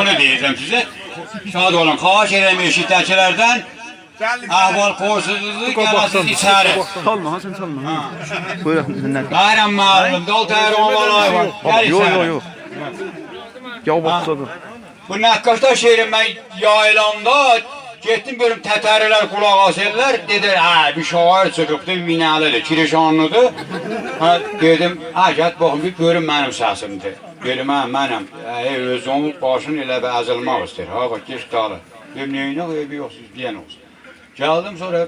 Onu diyeceğim size. Şad olun. Xahiş ederim eşitlikçilerden. Ahval koşusunuzu geləsiz içeri. Çalma, Hasan çalma. Buyurun. Bayram malum, dol tayron valay var. Gel içeri. Yok. Ya baksadı. Bu Nakkaşlar şehrin ben yaylamda gittim görüm tətəriler kulaq asırlar. Dediler ha bir şair çıkıptı, minalıdır, kirişanlıdır. Ha dedim ha git bakın bir görüm benim sesimdir. Dedim ha benim. Özümün başını elə bir əzilmək istəyir. Ha bak geç qalır. Dedim neyine bir yoxsuz diyen olsun. Geldim sonra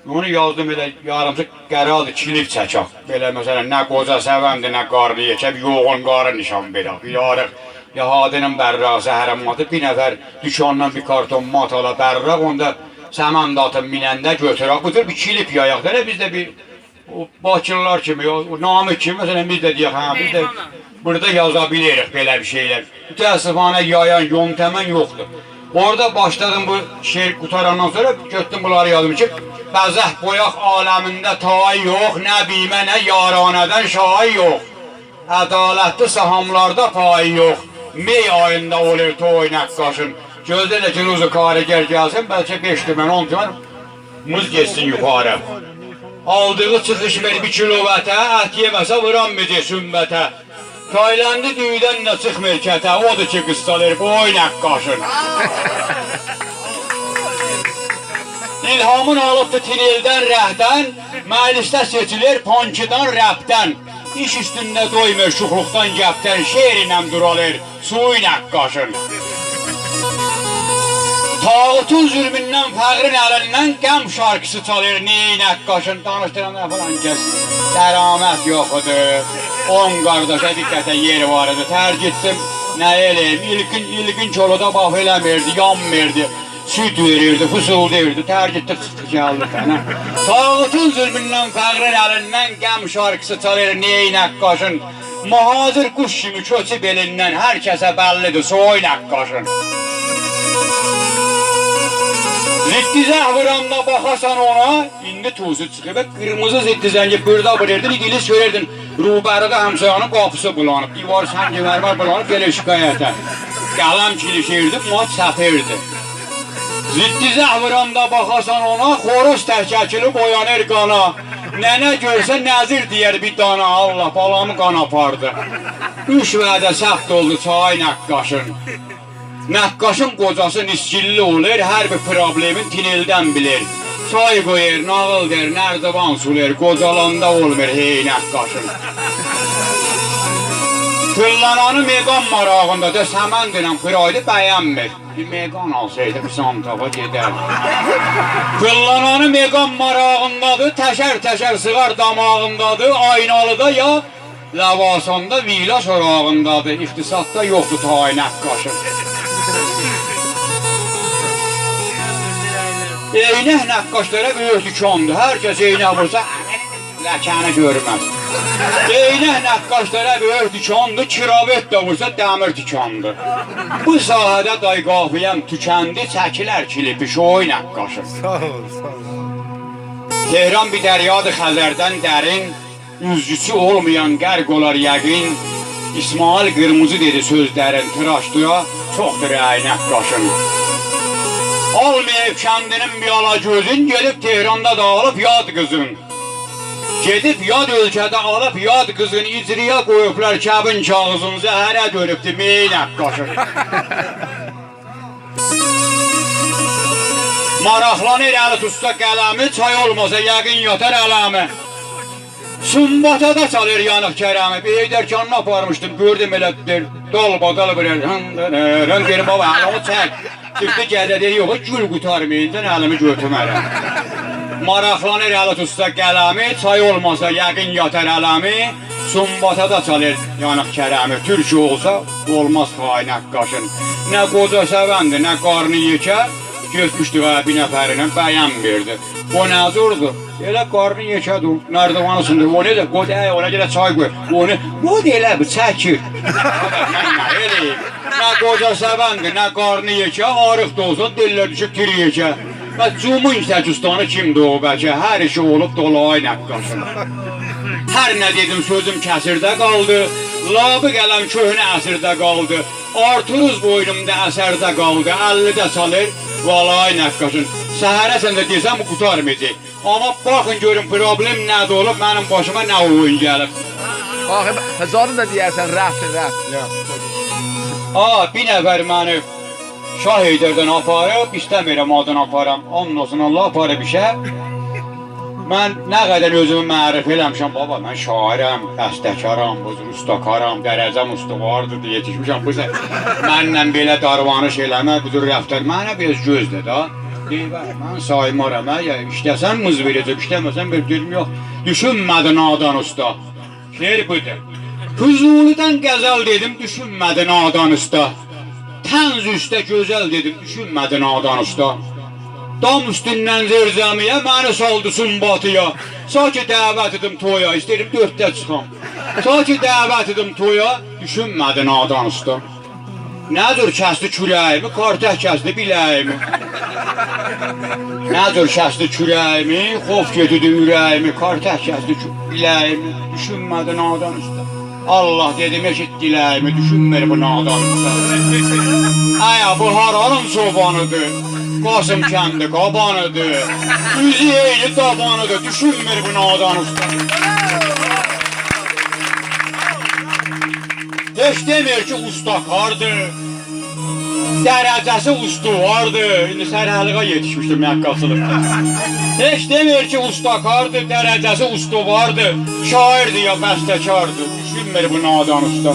onu yazdım elə yarımcı qərardı kilip çəkək. Belə məsələn nə qoca səvəmdir, nə qarını yekə, bir yoğun qarı nişan verək. Bir yarıq Yahadinin bərraq zəhərəmatı bir nəfər dükandan bir karton mat ala bərraq, onda səmən datın minəndə götürək. Budur bir kilip yayaq. Biz də bir Bakırlılar kimi, o namı kimi, məsələn biz də deyək, biz də burada yaza bilirik belə bir şeylər. Təəssüfanə yayan, yöntəmən yoxdur. Orada başladım bu şeir qutarandan sonra götdüm bunları yazdım ki, bəzəh boyaq aləmində tay yox, nə bimə, nə yaranədən şahi yox. Ədalətli sahamlarda payı yox. Mey ayında olur toy Nakkaşın. Gözdə ki ruzu kariger gəlsin, bəlkə 5 tümən, 10 tümən muz geçsin yukarı. Aldığı çıxış ver 1 kilovatə, ət yeməsə vuranmayacaq sümbətə. Taylandı düyüdən də çıxmır kətə, odur ki qıssalir boy Nakkaşın. İlhamın alıbdı tinildən, rəhdən, məclisdə seçilir ponkidan, rəbdən. İş üstündə doymur şuxluqdan gəpdən, şeirinəm duralır, suyu Nakkaşın. Tağutun zülmündən, fəqrin əlindən qəm şarkısı çalır, ney Nakkaşın. Danışdıran falan kəs, dəramət yoxudur. 10 qardaşa diqqətə yer var idi, tərk etdim, nə eləyim, ilgin çoluda bax eləmirdi, yanmirdi. Süt verirdi, fısıldı verirdi, tərk etdi, çıxdı gəldi fənə. Tağutun zülmündən, fəqrin əlindən qəm şarkısı çalır, ney Nakkaşın. Mahazır quş kimi köçü belindən, hər kəsə bəllidir, soy Nakkaşın. Ziddizəh vuranda baxasan ona, indi tuzu çıxıb, qırmızı ziddizəngi burada vururdun, İngiliz söylerdin, Rubəridə həmsəyanın qapısı bulanıb, divar səngi vərvar bulanıb, gəlir şikayətə. Qələm kilişirdi, mat səpirdi. Ziddizəh vuranda baxasan ona, xoroz təhkəkili boyanır qana. Nənə görsə nəzir deyər bir dana, Allah balamı qan apardı. 3 vədə səxt oldu çay Nakkaşın. Nakkaşın qocası niskilli olur, hər bir problemin tinildən bilir. Çay qoyur, nağıl der, nərdivan sulir, qocalanda olmur hey Nakkaşın. Küllananı meqan marağında da səmən dinən pıraydı bəyənmir. Bir meqan alsaydı bir samtafa gedər. Küllananı meqan marağındadır, təşər sığar damağındadır, aynalıda ya ləvasanda vila sorağındadır. İxtisatda yoxdur tay Nakkaşın. Eynək Nakkaşlara böyük dükandır. Hər kəs eynək vursa ləkəni görməz. Eynək Nakkaşlara böyük dükandır. Kiravet də vursa dəmir dükandır. Bu sahədə day qafiyəm tükəndi. Çəkilər kilipi şoy Nakkaşın. Sağ ol. Tehran bir dəryadır Xəzərdən dərin. Üzgüsü olmayan qərq olar yəqin. İsmail Qırmızı dedi sözlərin tıraşdıya. Çoxdur ey Nakkaşın. Almayıb kəndinin bir ala gözün, gedib Tehranda dağılıb yad qızın. Gedib yad ölkədə alıb yad qızın, icriyə qoyublar kəbin kağızın, zəhərə dönübdü mey Nakkaşın. Maraqlanır əli tutsa qələmi, çay olmasa yəqin yatar ələmi. Sumbata da çalır yanıq kərəmi, bir heydərkanını aparmışdım, gördüm elə dal bilir, rəngeri baba, əlimi çək. Çıxdı gədədir yox, gül qutarmayınca əlimi götürmərəm. Maraqlanır əli tutsa qələmi, çay olmasa yəqin yatar ələmi. Sumbata da çalır yanıq kərəmi, türk olsa olmaz xay Nakkaşın. Nə qoca səvəndir, nə qarnı yekə, götmüşdü bir nəfərinə bəyən verdi. O nəzurdur, elə qarnı yekədir, nərdivan üstündür, o nədir, ona görə çay qoy, o elə bu çəkir. Nə eləyim? Nə qoca səvəndir, nə qarnı yekə, arıq da olsa dillər düşüb tiri yekə. Və cumun təkistanı kimdir o bəlkə, hər işi olub dolay Nakkaşın. Hər nə dedim sözüm kəsirdə qaldı. Labı qələm köhnə əsirdə qaldı. Arturuz boynumda əsərdə qaldı. 50-də çalır, valay nəqqaşın. Səhərə sən də desəm qutarmayacaq. Amma baxın görün problem nədə olub, mənim başıma nə oyun gəlib. Axı hezarın da deyərsən rəft. Bir nəfər məni Şah Heydərdən aparıb, istəmirəm adını aparam. Onun olsun Allah aparıb işə. Mən nə qədər özümü mərif eləmişəm, baba, mən şairəm, bəstəkaram, ustakaram, dərəcəm ustavardır deyə yetişmişəm. Mənlə belə darvanış eləmə, budur rəftər, mənə biraz gözlə da. Mən saymaram, işləsən mız verəcək, işləməsən bir dilim yox. Düşünmədi nadan usta. Şeir budur. Füzulidən qəzəl dedim, düşünmədi nadan usta. Tənz üstə gözəl dedim, düşünmədi nadan usta. Dam üstündən zərzəmiyə, məni saldı sumbatıya. Sanki dəvət edim toya, istəyirəm 4-də çıxam. Sanki dəvət edim toya, düşünmədi nadan usta. Nədir kəsdi kürəyimi, kartək kəsdi biləyimi. Nədir kəsdi kürəyimi, xof gedirdi ürəyimi, kartək kəsdi biləyimi. Düşünmədi nadan usta. Allah dedim, eşit diləyimi, düşünmür bu nadan usta. Aya, bu haranın çobanıdır. Qasım kəndi qabanıdır, üzü eyli dabanıdır, düşünmür bu nadan usta. Heç demir ki ustakardır, dərəcəsi ustuvardır. İndi sərhəliqa yetişmişdir məqqasılıqda. Heç demir ki ustakardır, dərəcəsi ustuvardır, şairdir ya bəstəkardır, düşünmür bu nadan usta.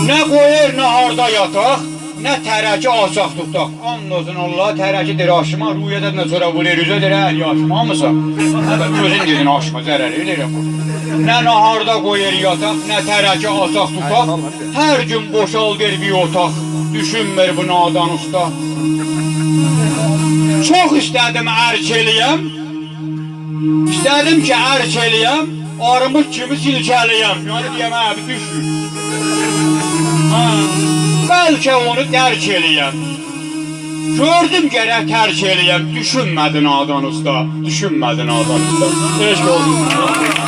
Nə qoyur naharda yataq, nə tərəki açaq tutaq. Andolsun Allah tərəkidir aşma, rüyədən sonra vurur üzə deyir, yaşma mısın? Özün dedin aşma, zərər eləyirəm. Nə naharda qoyur yataq, nə tərəki açaq tutaq. Hər gün boşaldır bir otaq, düşünmür bu nadan usta. Çox istədim ərk eləyəm, istədim ki ərk eləyəm, armud kimi silkəliyəm. Yəni deyəm, abi düşün. Bəlkə onu dərk eləyəm. Gördüm gərək tərk eləyəm. Düşünmədi nadan usta. Düşünmədi nadan usta. Eşq olsun.